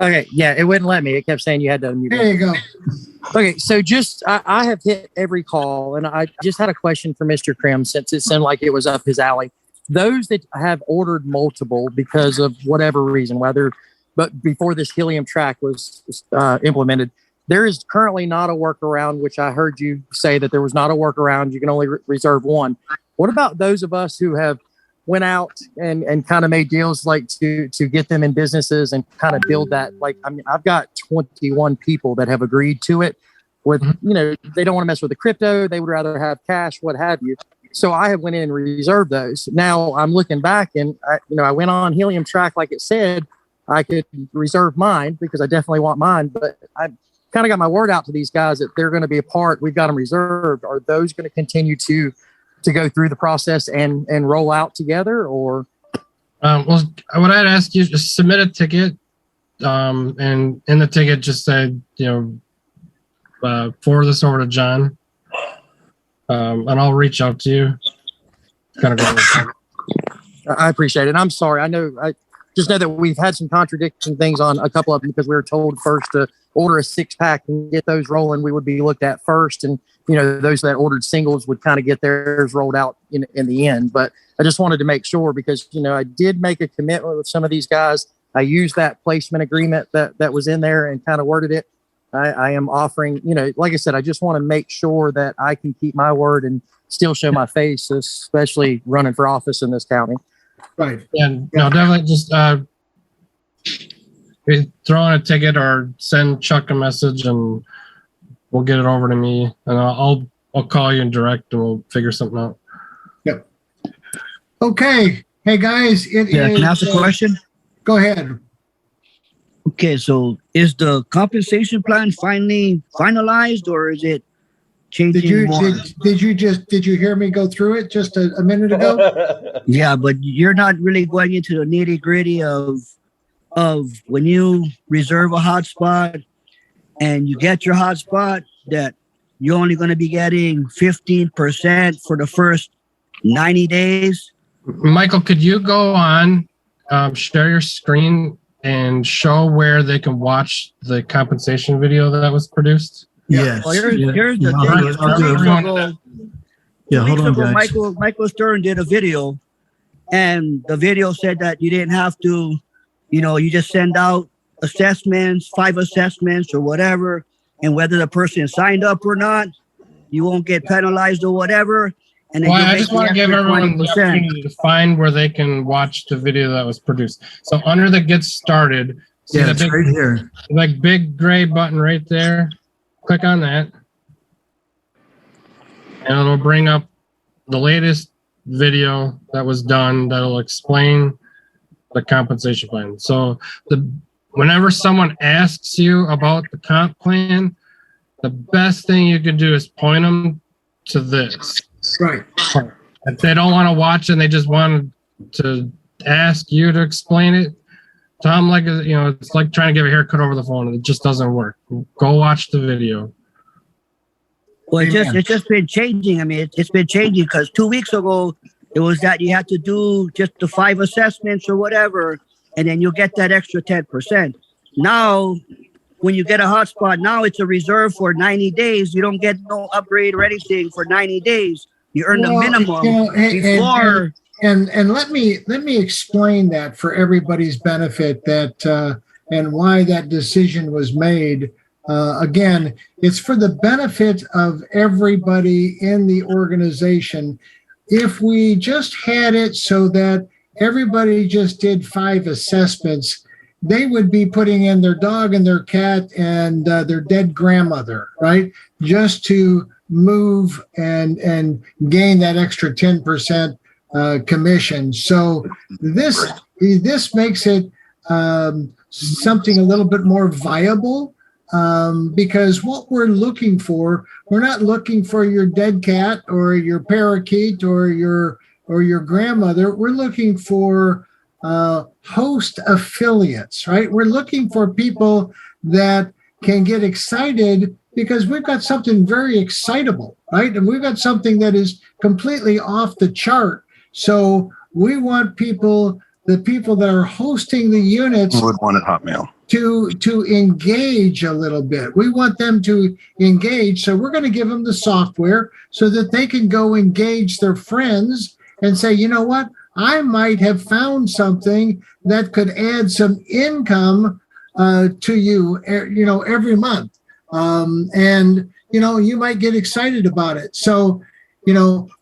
Okay, yeah, it wouldn't let me. It kept saying you had to unmute. There you go. Okay, so I have hit every call, and I just had a question for Mr. Krim since it seemed like it was up his alley. Those that have ordered multiple because of whatever reason, but before this Helium track was implemented, there is currently not a workaround, which I heard you say that there was not a workaround. You can only reserve one. What about those of us who have went out and kind of made deals like to get them in businesses and kind of build that? Like, I mean, I've got 21 people that have agreed to it with, they don't want to mess with the crypto. They would rather have cash, what have you. So I have went in and reserved those. Now I'm looking back and I went on Helium track. Like it said, I could reserve mine because I definitely want mine, but I kind of got my word out to these guys that they're going to be a part. We've got them reserved. Are those going to continue to go through the process and roll out together, or? Well, what I'd ask you is submit a ticket, and in the ticket just say, forward this over to John, and I'll reach out to you. Kind of I appreciate it. I'm sorry. I just know that we've had some contradicting things on a couple of them because we were told first to order a 6-pack and get those rolling. We would be looked at first, and those that ordered singles would kind of get theirs rolled out in the end. But I just wanted to make sure because I did make a commitment with some of these guys. I used that placement agreement that was in there and kind of worded it. I am offering, like I said, I just want to make sure that I can keep my word and still show my face, especially running for office in this county. Right. And definitely just throw in a ticket or send Chuck a message and we'll get it over to me, and I'll call you in direct and we'll figure something out. Yep. Okay. Hey guys, can I ask a question? Go ahead. Okay, so is the compensation plan finally finalized, or is it changing more? Did you hear me go through it just a minute ago? Yeah, but you're not really going into the nitty gritty of when you reserve a hotspot and you get your hotspot, that you're only going to be getting 15% for the first 90 days. Michael, could you go on, share your screen and show where they can watch the compensation video that was produced? Yes. Well, here's the thing. Hold on, guys. Michael Stern did a video, and the video said that you didn't have to, you just send out assessments, 5 assessments or whatever, and whether the person signed up or not, you won't get penalized or whatever. And then I just want to give everyone the opportunity to find where they can watch the video that was produced. So under the Get Started, see it's right here. Like big gray button right there. Click on that, and it'll bring up the latest video that was done that'll explain the compensation plan. So whenever someone asks you about the comp plan, the best thing you can do is point them to this. Right. If they don't want to watch and they just want to ask you to explain it, tell them it's like trying to give a haircut over the phone. It just doesn't work. Go watch the video. Well, it's just been changing. I mean, it's been changing because 2 weeks ago, it was that you had to do just the 5 assessments or whatever, and then you'll get that extra 10%. Now, when you get a hotspot, now it's a reserve for 90 days. You don't get no upgrade or anything for 90 days. You earn the minimum before. And let me explain that for everybody's benefit, that and why that decision was made. Again, it's for the benefit of everybody in the organization. If we just had it so that everybody just did 5 assessments, they would be putting in their dog and their cat and their dead grandmother, right? Just to move and gain that extra 10% commission. So this makes it something a little bit more viable, because what we're looking for, we're not looking for your dead cat or your parakeet or your grandmother. We're looking for host affiliates, right? We're looking for people that can get excited because we've got something very excitable, right? And we've got something that is completely off the chart. So we want the people that are hosting the units would want it Hotmail to engage a little bit. We want them to engage. So we're going to give them the software so that they can go engage their friends and say, you know what? I might have found something that could add some income to you, every month. And, you might get excited about it. So,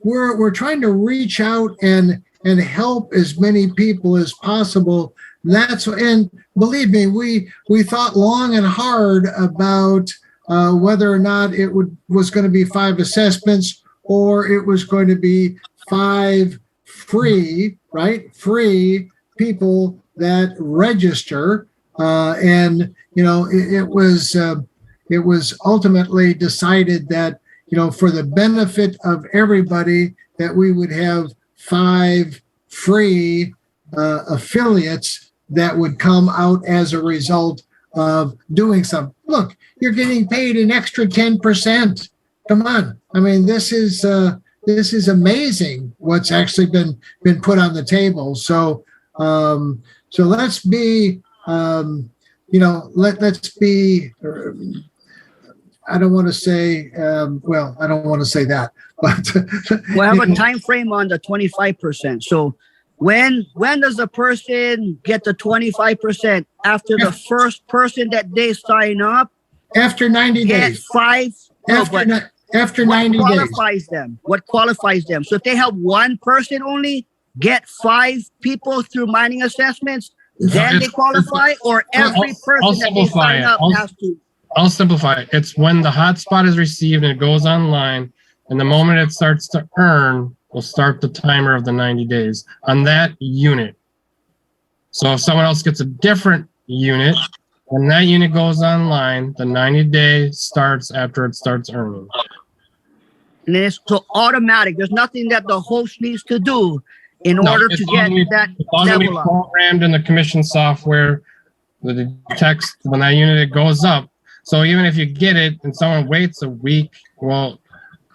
we're trying to reach out and help as many people as possible. And believe me, we thought long and hard about whether or not it was going to be 5 assessments or it was going to be 5 free people that register. And it was ultimately decided that, for the benefit of everybody, that we would have 5 free affiliates that would come out as a result of doing something. Look, you're getting paid an extra 10%. Come on. I mean, this is amazing what's actually been put on the table. So let's be, let's be, I don't want to say, I don't want to say that, but we'll have a time frame on the 25%. So when does the person get the 25%? After the first person that they sign up? After 90 days. 5? After 90 days. What qualifies them? So if they have one person only, get 5 people through mining assessments, then they qualify, or every person that they sign up has to? I'll simplify it. It's when the hotspot is received and it goes online, and the moment it starts to earn, we'll start the timer of the 90 days on that unit. So if someone else gets a different unit, when that unit goes online, the 90-day starts after it starts earning. And it's so automatic. There's nothing that the host needs to do in order to get that level up. Programmed in the commission software, the text, when that unit goes up. So even if you get it and someone waits a week, well,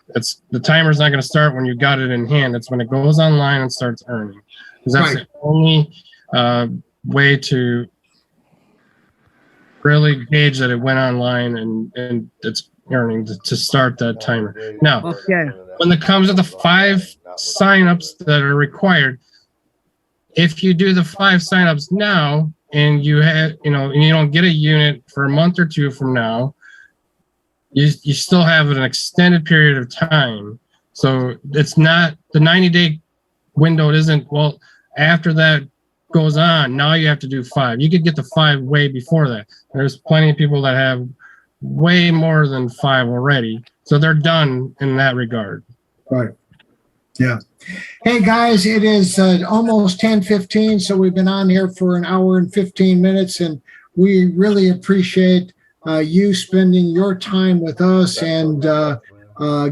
the timer's not going to start when you got it in hand. It's when it goes online and starts earning. Because that's the only way to really gauge that it went online and it's earning to start that timer. Now, when it comes to the 5 signups that are required, if you do the 5 signups now and you have, and you don't get a unit for a month or 2 from now, you still have an extended period of time. So it's not, the 90-day window isn't, well, after that goes on, now you have to do 5. You could get the 5 way before that. There's plenty of people that have way more than 5 already. So they're done in that regard. Right. Yeah. Hey guys, it is almost 10:15, so we've been on here for an hour and 15 minutes, and we really appreciate you spending your time with us and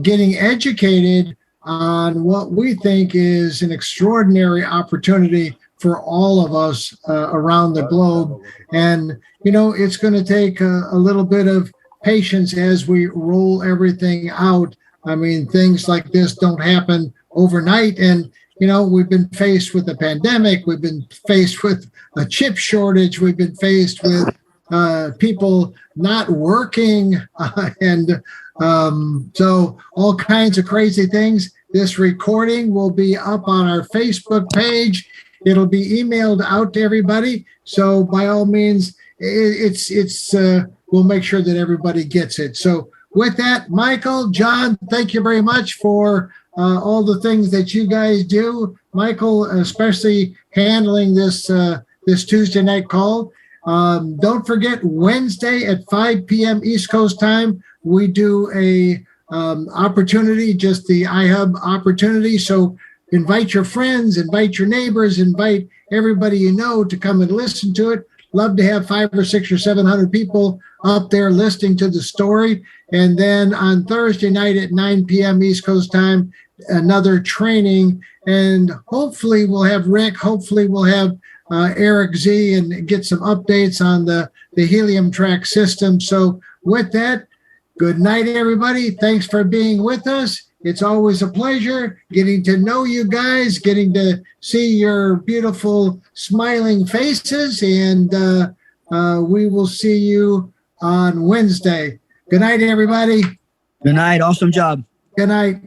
getting educated on what we think is an extraordinary opportunity for all of us around the globe. And, it's going to take a little bit of patience as we roll everything out. I mean, things like this don't happen overnight. And, we've been faced with a pandemic. We've been faced with a chip shortage. We've been faced with people not working. So all kinds of crazy things. This recording will be up on our Facebook page. It'll be emailed out to everybody. So by all means, we'll make sure that everybody gets it. So with that, Michael, John, thank you very much for all the things that you guys do. Michael, especially handling this Tuesday night call. Don't forget, Wednesday at 5 p.m. East Coast time, we do a opportunity, just the iHub opportunity. So invite your friends, invite your neighbors, invite everybody you know to come and listen to it. Love to have 500 or 600 or 700 people up there listening to the story. And then on Thursday night at 9 p.m. East Coast time, another training. And hopefully we'll have Rick. Hopefully we'll have Eric Z and get some updates on the Helium Track system. So with that, good night, everybody. Thanks for being with us. It's always a pleasure getting to know you guys, getting to see your beautiful smiling faces, and we will see you on Wednesday. Good night, everybody. Good night. Awesome job. Good night.